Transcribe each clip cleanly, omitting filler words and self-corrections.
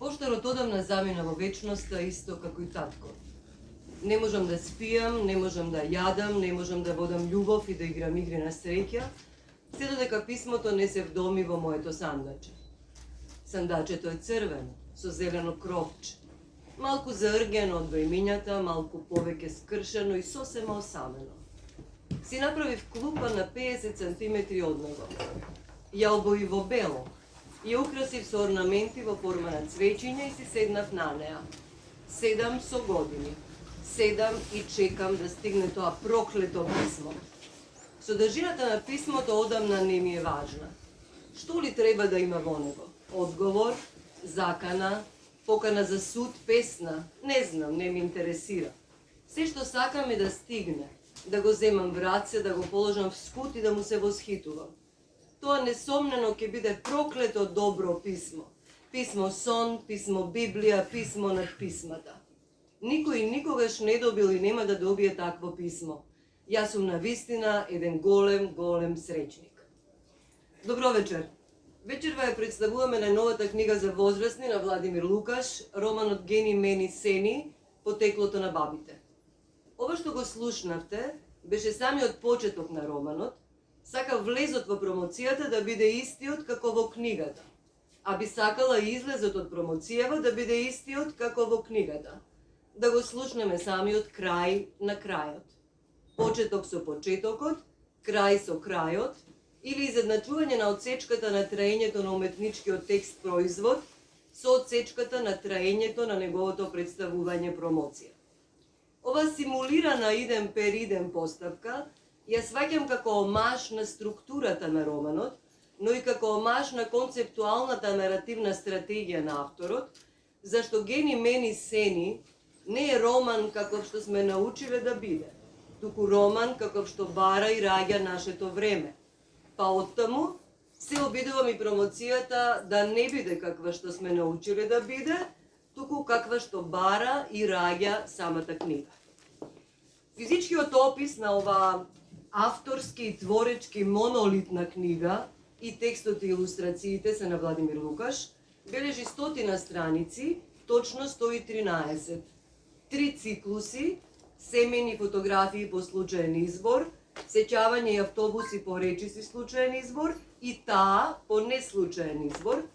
Поштарот одамна замина во вечноста исто како и татко. Не можам да спијам, не можам да јадам, не можам да водам љубов и да играм игри на среќа, се додека писмото не се вдоми во моето сандаче. Сандачето е црвено, со зелено кровче. Малку заъргено од војмињата, малку повеќе скршено и сосема осамено. Си направив клупа на 50 сантиметри од него. Ја обои во бело. Ја украсив со орнаменти во форма на цвеќиња и си седнав на неа. Седам со години. Седам и чекам да стигне тоа проклето писмо. Содржината на писмото одамна не ми е важна. Што ли треба да има во него? Одговор, закана, покана за суд, песна, не знам, не ми интересира. Се што сакам е да стигне, да го земам в раце, да го положам в скут и да му се восхитувам. Тоа несомнено ќе биде проклето добро писмо. Писмо сон, писмо Библија, писмо над писмата. Никој никогаш не добил и нема да добие такво писмо. Јас сум навистина еден голем среќник. Добро вечер. Вечерва ја представуваме најновата книга за возрастни на Владимир Лукаш, романот Гени, мени, сени, потеклото на бабите. Ова што го слушнавте беше самиот почеток на романот, сака влезот во промоцијата да биде истиот како во книгата, а би сакала и излезот од промоцијава да биде истиот како во книгата. Да го слушнеме самиот крај на крајот. Почеток со почетокот, крај со крајот, или изедначување на отсечката на траењето на уметничкиот текст производ со отсечката на траењето на неговото представување промоција. Ова симулирана идем пер идем постапка ја сваќам како омаж на структурата на романот, но и како омаж на концептуалната наративна стратегија на авторот, зашто Гени, мени, сени не е роман каков што сме научиле да биде, туку роман каков што бара и раѓа нашето време. Па оттаму се обидувам и промоцијата да не биде каква што сме научиле да биде, туку каква што бара и раѓа самата книга. Физичкиот опис на ова авторски и творечки монолитна книга и текстот и илустрациите се на Владимир Лукаш, бележи 100 страници, точно 113. 3 циклуси, семени фотографии по случаен избор, сеќавање и автобуси по речиси случаен избор и таа по неслучаен избор,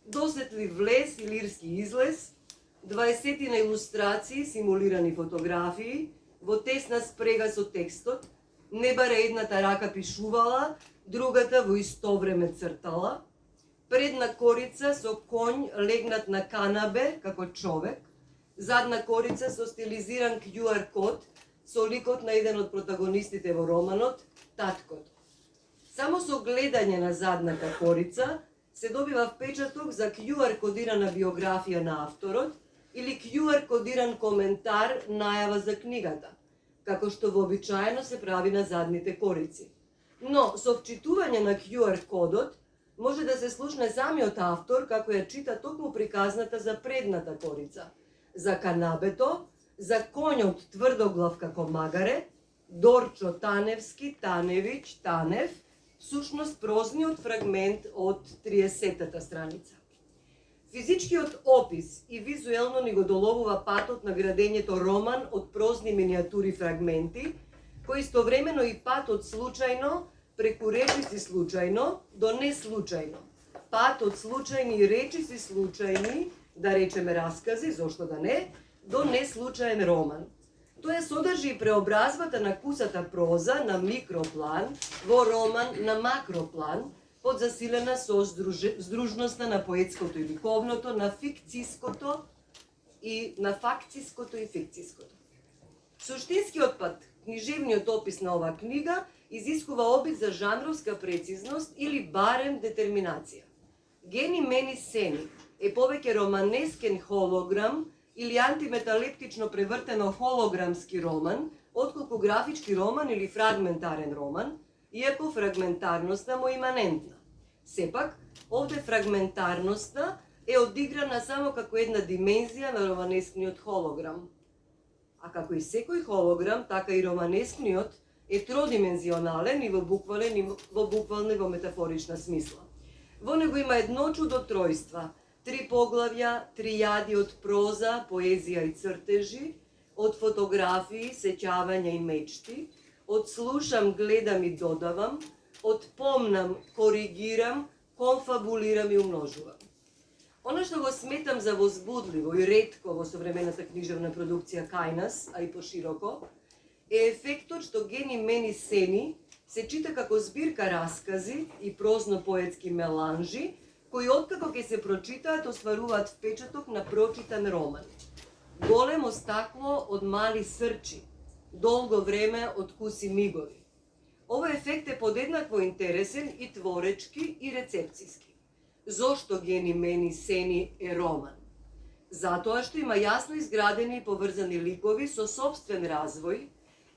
досетлив влез и лирски излез, 20 на илустрации, симулирани фотографии, во тесна спрега со текстот, не бара едната рака пишувала, другата во исто време цртала, предна корица со конј легнат на канабе како човек, задна корица со стилизиран QR код со ликот на еден од протагонистите во романот, таткото. Само со гледање на задната корица се добива впечаток за QR кодирана биографија на авторот или QR кодиран коментар, најава за книгата, како што вообичаено се прави на задните корици. Но со вчитување на QR кодот може да се слушне самиот автор како ја чита токму приказната за предната корица, за канабето, за конјот тврдоглав како магаре, Дорчо Таневски, Таневиќ, Танев, всушност прозниот фрагмент од 30-та страница. Физичкиот опис и визуелно ни го доловува патот на градењето роман од прозни миниатури фрагменти, кои истовремено и пат од случајно преку речиси случајно до неслучајно. Пат од случајни речиси случајни, да речеме раскази, зошто да не, до неслучаен роман. Тоа содржи и преобразвата на кусата проза на микроплан во роман на макроплан, подзасилена со здружноста на поетското и ликовното, на фикциското и на факциското и фикциското. Суштинскиот пат, книжевниот опис на оваа книга изискува обид за жанровска прецизност или барем детерминација. Гени, мени, сени е повеќе романескен холограм или антиметалептично превртено холограмски роман, отколку графички роман или фрагментарен роман, иако фрагментарноста му е иманентна. Сепак, овде фрагментарноста е одиграна само како една димензија на романескниот холограм. А како и секој холограм, така и романескниот е тродимензионален и во буквален и во метафорична смисла. Во него има едно чудотројства, 3 поглавја, тријади од проза, поезија и цртежи, од фотографии, сеќавања и мечти, од слушам, гледам и додавам, од помнам, коригирам, конфабулирам и умножувам. Оно што го сметам за возбудливо и ретко во современата книжевна продукција кај нас, а и пошироко, е ефектот што Гени Мени Сени се чита како збирка раскази и прозно-поетски меланжи, кои откако ќе се прочитаат, остваруваат впечаток на прочитан роман. Големо стакло од мали срчи, долго време од куси мигови. Овој ефект е подеднакво интересен и творечки и рецепцијски. Зошто Гени Мени Сени е роман? Затоа што има јасно изградени и поврзани ликови со сопствен развој,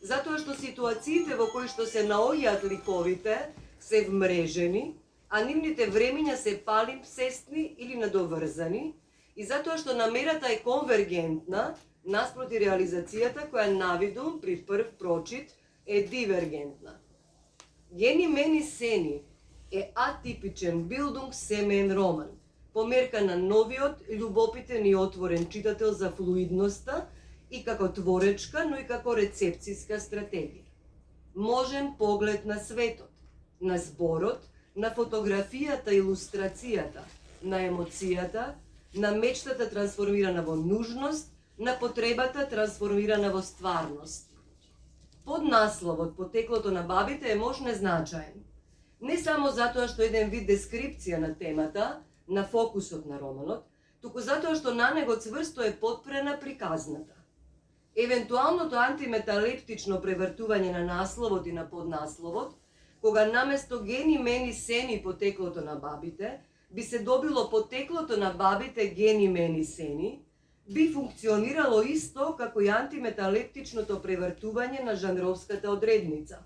затоа што ситуациите во кои што се наоѓаат ликовите се вмрежени, а нивните времења се палимпсестни или надоврзани, и затоа што намерата е конвергентна наспроти реализацијата која навидум при прв прочит е дивергентна. Гени Мени Сени е атипичен билдунгсемен роман, померка на новиот, љубопитен и отворен читател за флуидноста и како творечка, но и како рецепцијска стратегија. Можен поглед на светот, на зборот, на фотографијата, илустрацијата, на емоцијата, на мечтата трансформирана во нужност, на потребата трансформирана во стварност. Поднасловот "Потеклото на бабите" е можне значаен. Не само затоа што еден вид дескрипција на темата, на фокусот на романот, туку затоа што на него цврсто е потпрена приказната. Евентуалното антиметалептично превртување на насловот и на поднасловот, кога наместо Гени Мени Сени "Потеклото на бабите", би се добило "Потеклото на бабите Гени Мени Сени", би функционирало исто како и антиметалептичното превртување на жанровската одредница.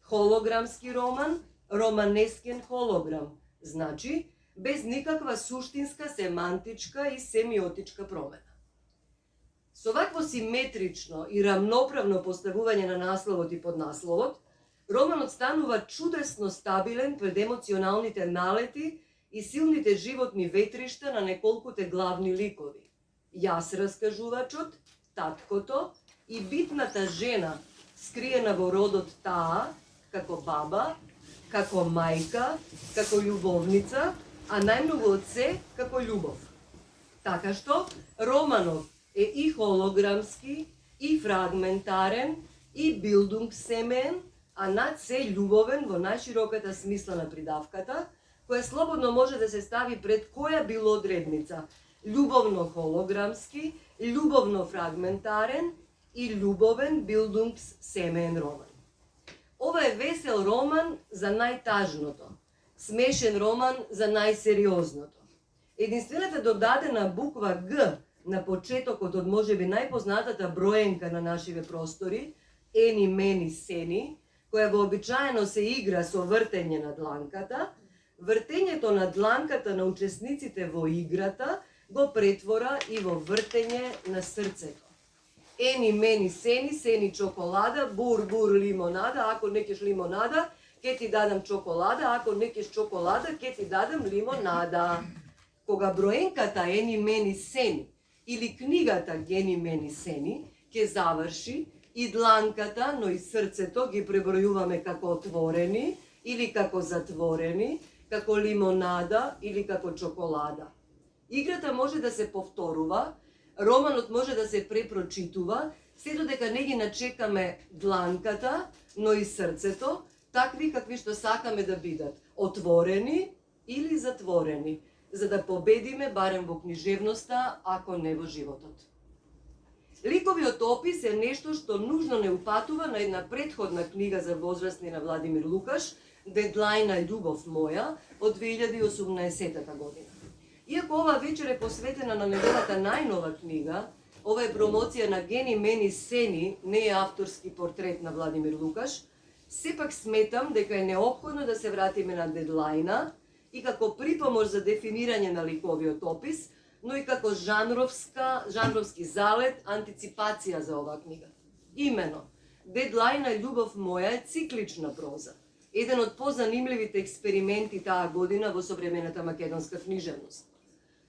Холограмски роман, романескен холограм, значи без никаква суштинска, семантичка и семиотичка промена. Со вакво симетрично и рамноправно поставување на насловот и поднасловот, романот станува чудесно стабилен пред емоционалните налети и силните животни ветришта на неколкуте главни ликови. Јас раскажувачот, таткото и битната жена, скриена во родот таа, како баба, како мајка, како љубовница, а најмногу од се како љубов. Така што, романов е и холограмски, и фрагментарен, и билдунгсемен, а над се љубовен во најшироката смисла на придавката, која слободно може да се стави пред која било одредница – љубовно холограмски, љубовно фрагментарен и љубовен билдунгсемен роман. Ова е весел роман за најтажното, смешен роман за најсериозното. Единствената додадена буква Г на почетокот од можеби најпознатата броенка на нашиве простори, Ени Мени Сени, која вообичаено се игра со вртење на дланката, вртењето на дланката на учесниците во играта го претвора и во вртење на срцето. Ени Мени Сени, Сени чоколада, бур бур лимонада, ако не кеш лимонада, ке ти дадам чоколада, ако не кеш чоколада, ке ти дадам лимонада. Кога броенката Ени Мени Сени или книгата Гени Мени Сени ке заврши, и дланката, но и срцето ги пребројуваме како отворени или како затворени, како лимонада или како чоколада. Играта може да се повторува, романот може да се препрочитува, се додека не ги начекаме дланката, но и срцето, такви какви што сакаме да бидат, отворени или затворени, за да победиме барем во книжевноста, ако не во животот. Ликовиот опис е нешто што нужно не упатува на една претходна книга за возрастни на Владимир Лукаш, Дедлајна љубов моја, од 2018 година. Иако ова вечер е посветена на неговата најнова книга, ова е промоција на Гени Мени Сени, не е авторски портрет на Владимир Лукаш, сепак сметам дека е неопходно да се вратиме на Дедлајна и како припомош за дефинирање на ликовиот опис, но и како жанровски залет, антиципација за оваа книга. Имено, Дедлајна љубов моја е циклична проза, еден од позанимливите експерименти таа година во современата македонска книжевност.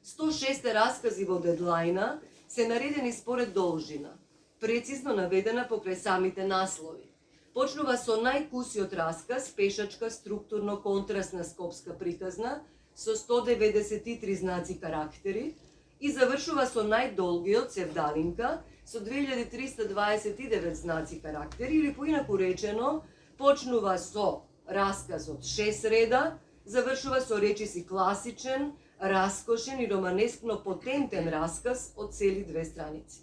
106 раскази во дедлајна се наредени според должина, прецизно наведена покрај самите наслови. Почнува со најкусиот расказ, пешачка, структурно контрастна скопска приказна, со 193 знаци карактери, и завршува со најдолгиот, Севдалинка, со 2329 знаци карактери, или поинаку речено, почнува со расказ од 6 реда, завршува со речиси класичен, раскошен и романескно потентен расказ од цели 2 страници.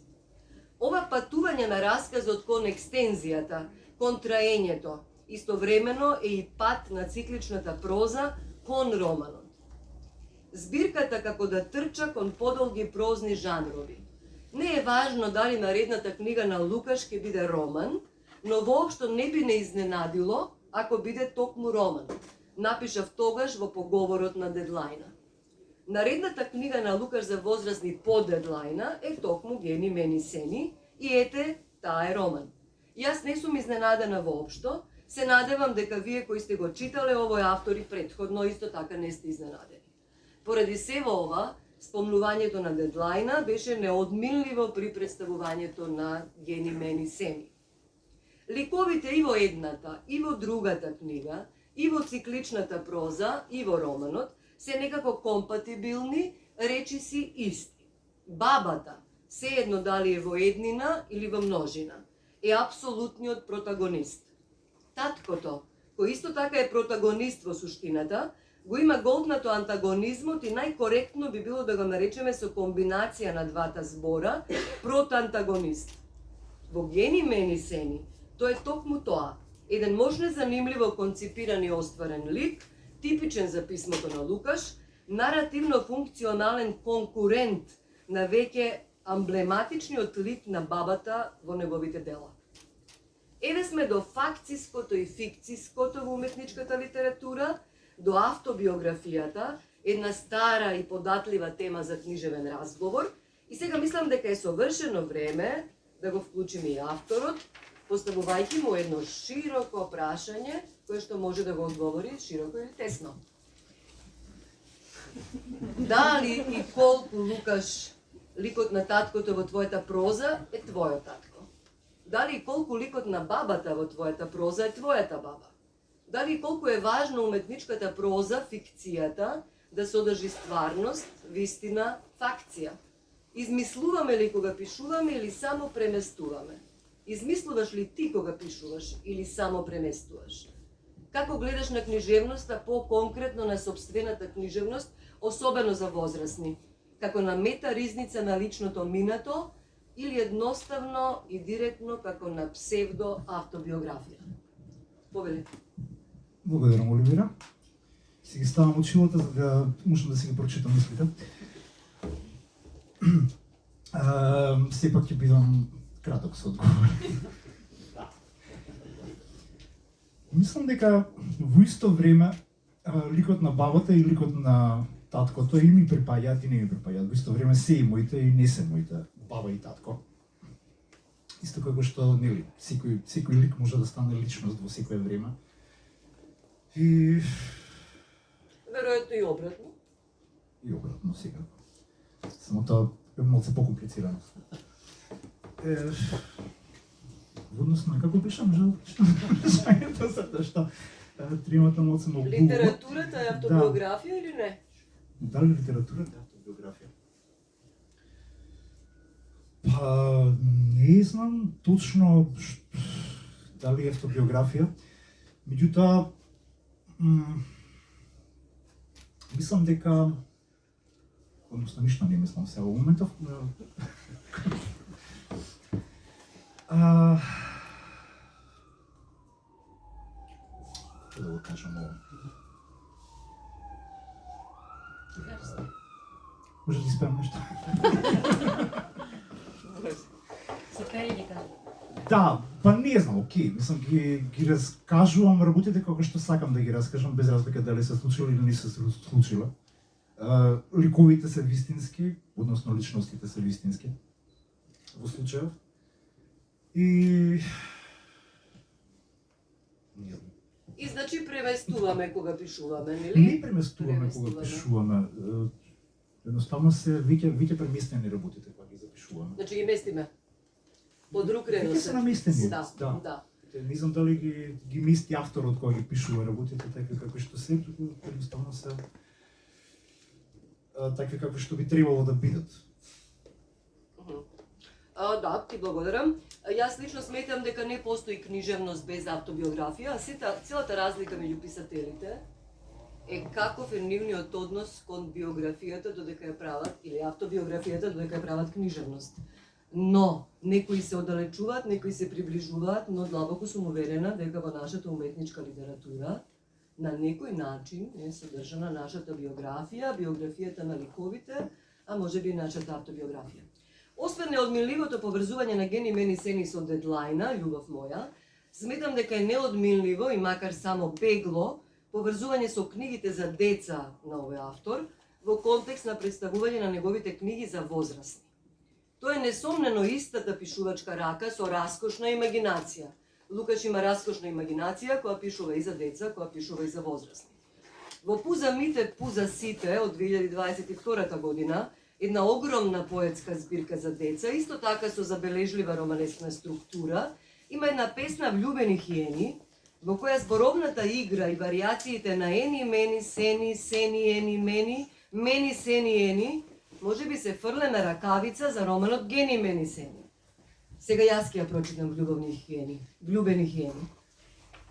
Ова патување на расказот кон екстензијата, кон траењето, истовремено е и пат на цикличната проза кон романот. Збирката како да трча кон подолги прозни жанрови. Не е важно дали наредната книга на Лукаш ќе биде роман, но воопшто не би не изненадило ако биде токму роман. Напишав тогаш во поговорот на дедлајна. Наредната книга на Лукаш за возрастни по дедлајна е токму Гени Мени Сени и ете, таа е роман. Јас не сум изненадена воопшто, се надевам дека вие кои сте го читале овој автор и претходно исто така не сте изненадени. Поради сево ова, спомнувањето на дедлајна беше неодминливо при представувањето на Гени Мени Сени. Ликовите и во едната, и во другата книга, и во цикличната проза, и во романот, се некако компатибилни, речиси исти. Бабата, сеедно дали е во еднина или во множина, е апсолутниот протагонист. Таткото, кој исто така е протагонист во суштината, го има голтнато антагонизмот и најкоректно би било да го наречеме со комбинација на двата збора протантагонист. Во Гени Мени Сени, тој е токму тоа, еден можно занимливо конципиран и остварен лик, типичен за писмото на Лукаш, наративно функционален конкурент на веќе амблематичниот лик на бабата во неговите дела. Еве сме до факциското и фикциското во уметничката литература, до автобиографијата, една стара и податлива тема за книжевен разговор, и сега мислам дека е совршено време да го вклучиме и авторот, поставувајќи му едно широко прашање, кое што може да го одговори широко или тесно. Дали и колку, Лукаш, ликот на таткото во твојата проза е твојот татко? Дали и колку ликот на бабата во твојата проза е твојата баба? Дали и колку е важна уметничката проза, фикцијата, да содржи стварност, вистина, факција? Измислуваме ли кога пишуваме или само преместуваме? Измислуваш ли ти кога пишуваш или само преместуваш? Како гледаш на книжевноста, по-конкретно на сопствената книжевност, особено за возрастни? Како на мета ризница на личното минато или едноставно и директно како на псевдо автобиографија? Повели. Благодарам, Оливира. Си ги ставам очилата, за да можам да си ги прочитам мислите. Сепак ќе бидам краток со одговор. Мислам дека во исто време ликот на бабата и ликот на таткото и ми припаѓаат и не ми припаѓаат. Во исто време се и моите и не се моите баба и татко. Исто како што нели секој лик може да стане личност во секое време. И веројатно и обратно. И обратно сега. Само тоа е малку покомплицирано. Во однос на како пишам, прашањето затоа што тримата малку многу. Литературата е автобиографија или не? Дали литературата е автобиографија? Па не знам точно дали е автобиографија. Меѓутоа мислам дека односно ништо не мислам сега во моментов. Да го кажам ово. Може да испеам нешто? Се пее ли кажа? Да, па не знам, окей, мислам ги раскажувам работите како што сакам да ги раскажам, без разлика дали се случило или не се случило. Ликовите се вистински, односно личностите се вистински во случајов. И не знам. И значи преместуваме кога пишуваме, нели? Не преместуваме кога пишуваме. Едноставно се веќе преместени работите кога ги запишуваме. Значи ги местиме. Под рук Веќе се наместени. Да, да. Не знам дали ги мести авторот кој ги пишува работите така како што се, туку едноставно се такви како што би требало да бидат. Да, ти благодарам. Јас лично сметам дека не постои книжевност без автобиографија, а целата разлика меѓу писателите е каков е нивниот однос кон биографијата додека ја прават, или автобиографијата додека ја прават книжевност. Но, некои се оддалечуваат, некои се приближуваат, но длабоко сум уверена дека во нашата уметничка литература на некој начин е содржана нашата биографија, биографијата на ликовите, а можеби нашата автобиографија. Освен неодминливото поврзување на Гени Мени Сени со дедлајна, љубов моја, сметам дека е неодминливо и макар само бегло поврзување со книгите за деца на овој автор во контекст на представување на неговите книги за возрастни. Тоа е несомнено истата пишувачка рака со раскошна имагинација. Лукаш има раскошна имагинација која пишува и за деца, која пишува и за возрастни. Во Пуза мите, пуза сите од 2022 година, една огромна поетска збирка за деца, исто така со забележлива романесна структура, има една песна Влюбени хиени, во која зборовната игра и вариациите на ени, мени, сени, сени, ени, мени, сени, ени, може би се фрле на ракавица за романот Гени Мени Сени. Сега јас ќе ја прочитам Влюбени хиени.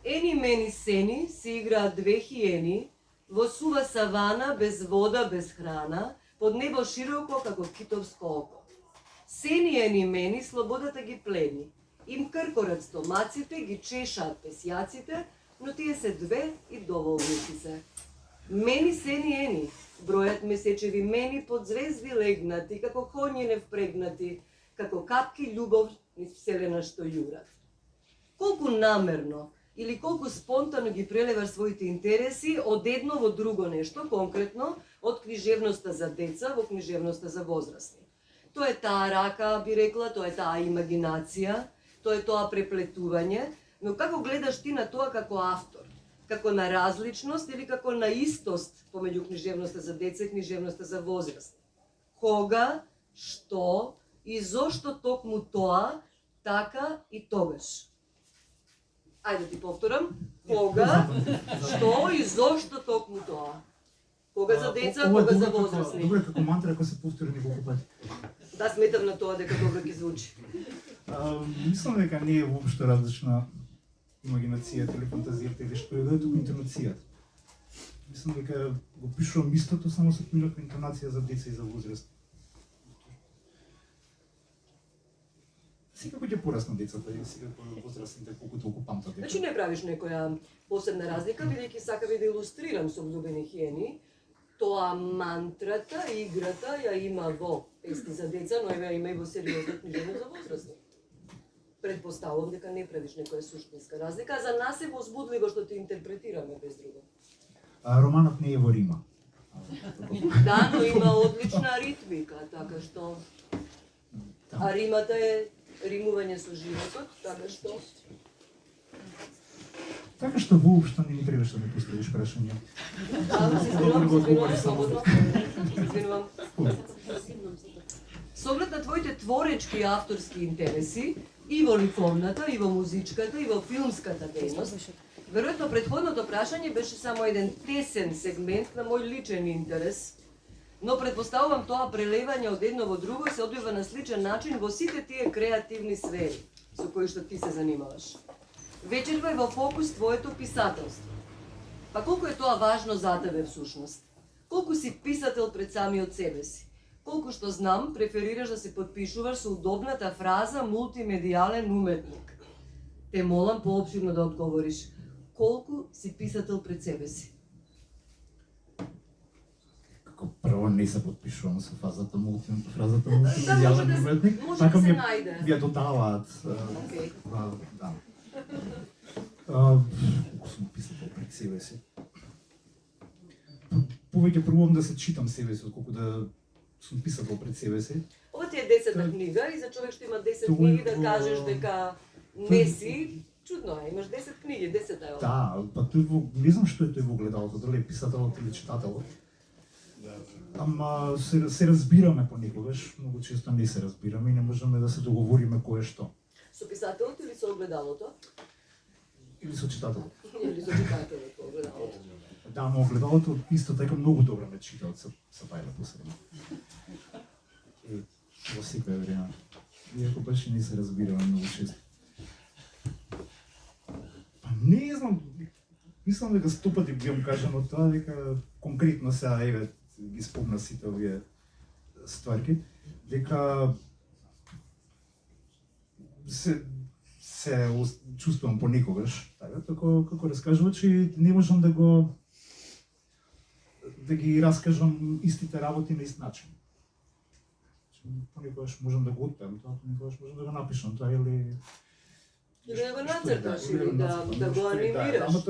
Ени, мени, сени се играат две хиени во сува савана, без вода, без храна, под небо широко како китовско око. Сени, ени, мени, слободата ги плени. Им кркорат стомаците, ги чешаат песјаците, но тие се две и доволни си се. Мени, сени, ени, бројат месечеви мени под звезди легнати, како коњи невпрегнати, како капки љубов низ вселена што јурат. Колку намерно или колку спонтано ги прелеваш своите интереси од едно во друго нешто, конкретно од книжевноста за деца во книжевноста за возрастни. Тоа е таа рака, би рекла, тоа е таа имагинација, тоа е тоа преплетување, но како гледаш ти на тоа како автор? Како на различност или како на истост помеѓу книжевноста за деца и книжевноста за возрастни? Кога, што и зошто токму тоа, така и тогаш? Ајде ти повторам. Кога, што и зошто токму тоа? Кога за деца, кога за возрастни? Добре, како мантра, ако се повтори неколку пати. Да, сметам на тоа дека добро ќе звучи. Мислам дека не е воопшто различна имагинацијата или фантазијата или што е да е туку интонацијата. Мислам дека го пишувам истото, само со поинаква интонација за деца и за возраст. Секако ќе порасна децата и секако возрастните колку толку памтат дека. Значи не правиш некоја посебна разлика, бидејќи сакам да илустрирам со Влюбени хиени. Тоа мантрата, играта ја има во песни за деца, но ја има и во сериозна книжевност за возрастни. Предпоставувам дека не правиш некоја суштинска разлика, а за нас е возбудливо што те интерпретираме без друго. Романот не е во рима. Да, но има одлична ритмика, така што... А римата е римување со животот, така што... Така што воопшто не ни требаше да ми поставиш прашање. Да, се извинувам, слободно. Извинувам. Со оглед на твоите творечки и авторски интереси, и во ликовната, и во музичката, и во филмската дејност, веројатно претходното прашање беше само еден тесен сегмент на мој личен интерес, но предпоставувам тоа прелевање од едно во друго се одвива на сличен начин во сите тие креативни сфери со кои што ти се занимаваш. Вечерва е во фокус твоето писателство. Па колку е тоа важно за тебе всушност? Колку си писател пред самиот себе си? Колку што знам, преферираш да се подпишуваш со удобната фраза мултимедијален уметник. Те молам поопширно да одговориш. Колку си писател пред себе си? Како прво не се подпишувам со фразата мултимедијален уметник. Може да се најде. Ја додаваат. Океј. Да. Колку сум писател пред себе си? Повеќе пробувам да се читам себе си, отколку да сум писател пред себе си. Ова ти е 10-та книга и за човек што има 10 книги да кажеш дека не си, чудно е, имаш 10 книги, 10-та е ова. Да, па тој не знам што е тој во огледалото, дали е писателот или читателот. Ама се разбираме понекогаш, многу често не се разбираме и не можеме да се договориме кое што. Со писателот или со огледалото? Или со читателот. Или со читателот во огледалото? Да, но огледалото исто така многу добро ме читаат се пајле посебно. И во секое време. Иако баш и не се разбираме многу често. Па не знам, мислам дека 100 пати би им кажано тоа, дека конкретно сега, еве, ги спомна сите овие стварки, дека се чувствувам понекогаш, така, како раскажувам, че не можам да ги раскажам истите работи на ист начин. Понекогаш можам да го отпеам тоа, понекогаш можам да го напишам тоа или да го нацрташ или да го анимираш. Ама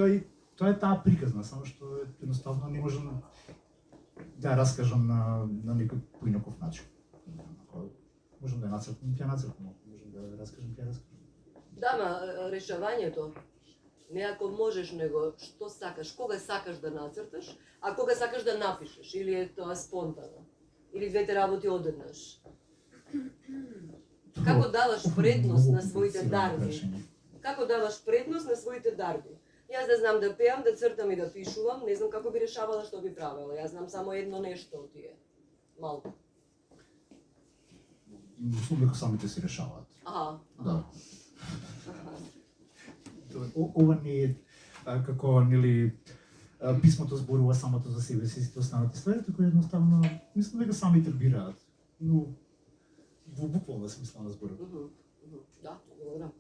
тоа е таа приказна, само што едноставно не можам да ја раскажам на некој поинаков начин. Можам да ја нацртам, ќе ја нацртам, можам да ја раскажам, ќе ја раскажам. Да, ма решавањето не ако можеш, него што сакаш, кога сакаш да нацрташ, а кога сакаш да напишеш, или е тоа спонтано, или двете работи одеднаш. Како даваш предност на своите дарби? Како даваш предност на своите дарби? Јас да знам да пеам, да цртам и да пишувам, не знам како би решавала што би правела. Јас знам само едно нешто од тие. Малку. Мислам дека самите си решаваат. Аха. Да. Ова не е како нели писмото зборува самото за себе си, сите останати ствари, туку едноставно мислам дека самите бираат. Но во буквална смисла на зборот. Да, добро.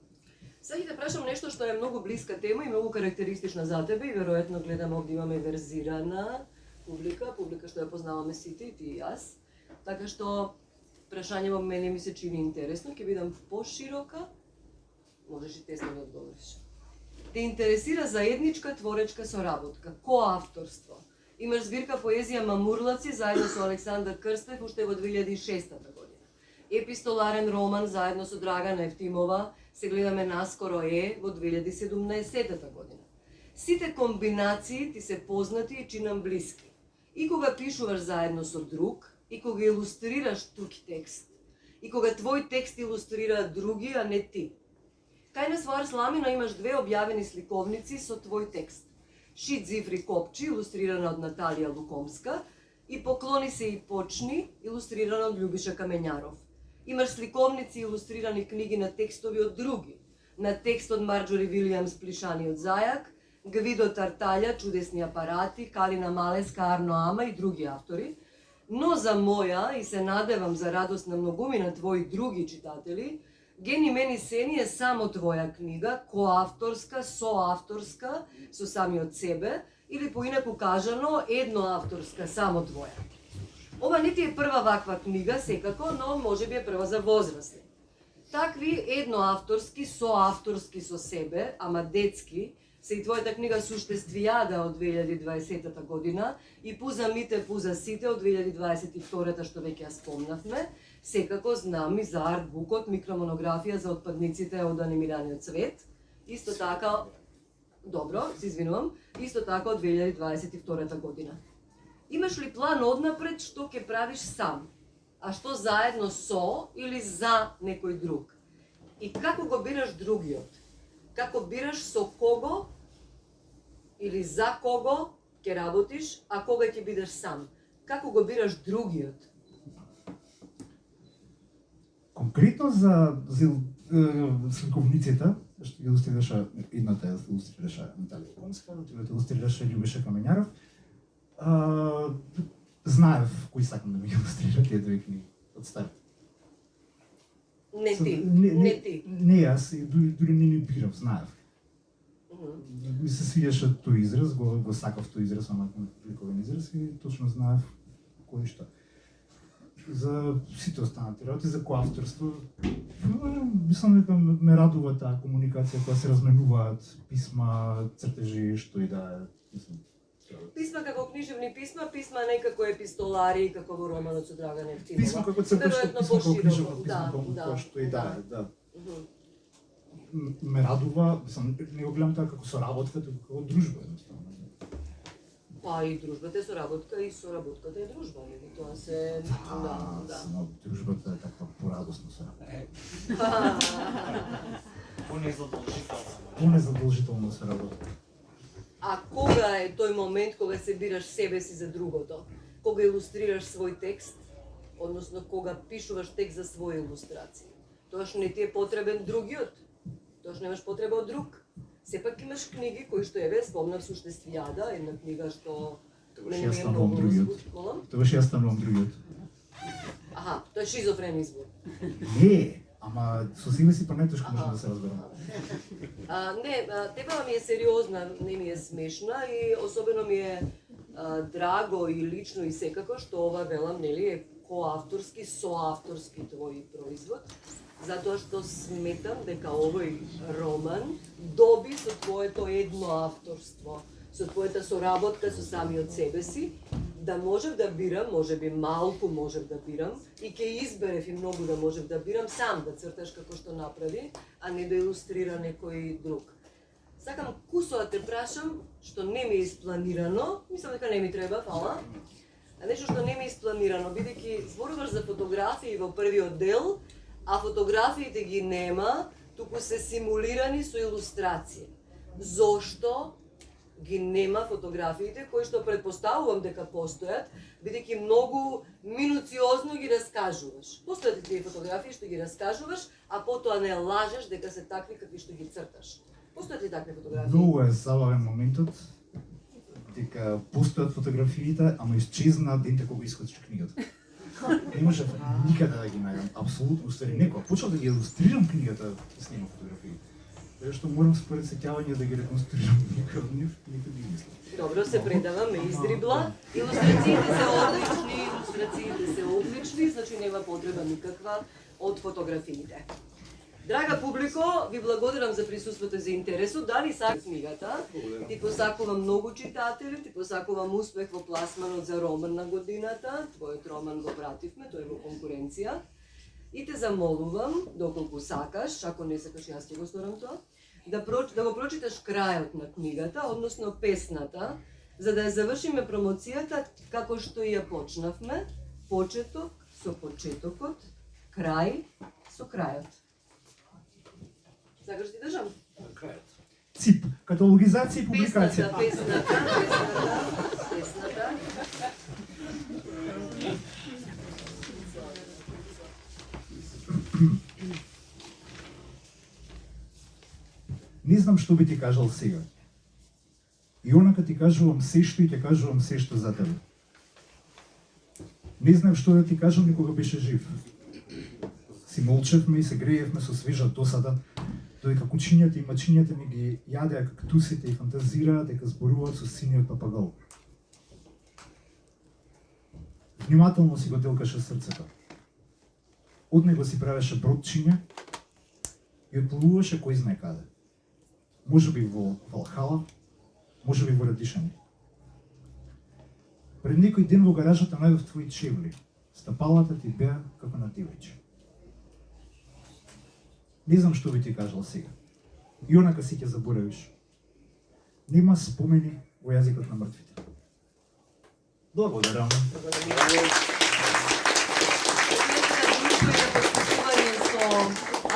Сега ќе те прашам нешто што е многу блиска тема и многу карактеристична за тебе и веројатно гледам овде имаме верзирана публика што ја познаваме сите и ти и јас. Така што прашање во мене ми се чини интересно, ќе бидам поширока. Можеш и тесно да одговориш. Те интересира заедничка творечка соработка, коавторство. Имаш збирка поезија Мамурлаци заедно со Александар Крстев уште во 2006 година. Епистоларен роман заедно со Драгана Евтимова се гледаме наскоро во 2017 година. Сите комбинации ти се познати и чинам блиски. И кога пишуваш заедно со друг, и кога илустрираш тук текст, и кога твој текст илустрира други, а не ти. Кај на своја сламина имаш две објавени сликовници со твој текст. Шит Зифри Копчи, илустрирана од Наталија Лукомска, и Поклони се и почни, илустрирана од Љубиша Камењаров. Имаш сликовници илустрирани книги на текстови од други. На текст од Марџори Вилијамс Плишани од Зајак, Гвидо Тарталја, Чудесни апарати, Калина Малеска, Арно Ама и други автори. Но за моја, и се надевам за радост на многумина твои други читатели, Гени мени сени е само твоја книга, коавторска, соавторска, со самиот себе, или поинаку кажано, едноавторска, само твоја. Ова не ти е прва ваква книга, секако, но може би е прва за возрастни. Такви едноавторски, соавторски со себе, ама детски, се и твојата книга Суштествијада од 2020 година и Пуза мите, пуза сите од 2022 што веќе ја спомнавме. Секако знам и за артбукот микромонографија за отпадниците од анимираниот свет. Исто така, добро, се извинувам, исто така од 2022 година. Имаш ли план однапред што ќе правиш сам, а што заедно со или за некој друг? И како го бираш другиот? Како бираш со кого или за кого ќе работиш, а кога ќе бидеш сам? Како го бираш другиот? Конкретно за сликовниците, што ги илустрираше едната илустрираше Наталија Лукомска, другата илустрираше Љубиша Камењаров. Знаев кои сакам да ми илустрира тие две книги од старт. Не ти. Не, јас дури не ни бирав, знаев. Ми се свијаше тој израз, го сакав тој израз, ама ликовен израз и точно знаев кој што. За сите останати работи, за коавторство, мислам дека ме радува таа комуникација кога се разменуваат писма, цртежи, што и да е. Писма како книжевни писма, писма не како епистолари, како во романот со Драгана Евтимова. Писма како цртешко, писма како книжевно писма, како што и да е, да. Ме радува, мислам, не го гледам така како соработка, туку како дружба, едноставно. Па и дружбата е соработка и соработката е дружба, нели? Тоа се да. Само дружбата е таква порадосна се. Понезадолжително се работи. А кога е тој момент кога се бираш себе си за другото? Кога илустрираш свој текст, односно кога пишуваш текст за своја илустрација? Тоаш не ти е потребен другиот. Тоаш немаш потреба од друг. Сепак имаш книги кои што еве спомнав Суштествијада, една книга што Тогаш ја станувам другиот. Молам? Тогаш ја станувам другиот. Аха, тоа е шизофрен избор. Не, ама со себе си панетешко може да се разберам. Тема ми е сериозна, не ми е смешна и особено ми е драго и лично и секако што ова велам, нели, е коавторски, соавторски твој производ, затоа што сметам дека овој роман доби со твоето едно авторство, со твојата соработка со самиот себе си, да можев да бирам, можеби малку можев да бирам, и ќе изберев и многу да можев да бирам сам да црташ како што направи, а не да илустрира некој друг. Сакам кусо да те прашам, што не ми е испланирано, мислам дека не ми треба, фала, а нешто што не ми е испланирано, бидејќи зборуваш за фотографии во првиот дел, а фотографиите ги нема, туку се симулирани со илустрација. Зошто ги нема фотографиите, кои што предпоставувам дека постојат, бидејќи многу минуциозно ги раскажуваш. Постојат и тие фотографии што ги раскажуваш, а потоа не лажеш дека се такви какви што ги црташ. Постојат ли такви фотографии? Многу е забавен моментот дека постојат фотографиите, ама исчезна ден кога искочи книгата. Не можев никаде да ги најдам, апсолутно, устари некоја. Почнав да ги илустрирам книгата и снима фотографии. Тоа што морам според сеќавање да ги реконструирам никој не мислам. Добро, се предава, ме издрибла. Илустрациите се одлични, значи нема потреба никаква од фотографиите. Драга публико, ви благодарам за присуството и за интересот. Дали сакаш книгата? Ти посакувам многу читатели, ти посакувам успех во пласманот за роман на годината. Твојот роман го пративме, тој е во конкуренција. И те замолувам, доколку сакаш, ако не сакаш, јас ќе го сторам тоа, да го прочиташ крајот на книгата, односно песната, за да ја завршиме промоцијата како што ја почнавме, почеток со почетокот, крај со крајот. Сакаш ти држам? Крајот. ЦИП, каталогизација и публикација. Песната. Не знам што би ти кажал сега. И онака ти кажувам се што и ќе кажувам се што за тебе. Не знам што да ти кажам ни кога беше жив. Си молчевме и се греевме со свежа досада, додека кучињата и мачињата ми ги јадеа кактусите и фантазираа дека зборуваат со синиот папагал. Внимателно си го делкаше срцето. Од него си правеше бродчиња и отплуваше кој знае каде. Може би во Валхала, може би во Радишани. Пред некој ден во гаражата најдов твои чевли. Стапалата ти беа како на девојче. Не знам што би ти кажал сега. И онака си ќе заборавиш. Нема спомени во јазикот на мртвите. Благодарам.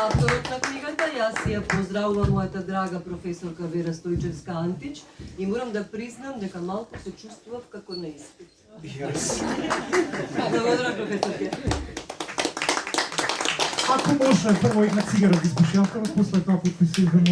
Авторот на книгата, јас ја поздравувам мојата драга професорка Вера Стојчевска-Антич и морам да признам дека малку се чувствував како на испит. Благодарам, професорке. Ако може, прво една цигара да избушјавкам, после тоа подписувам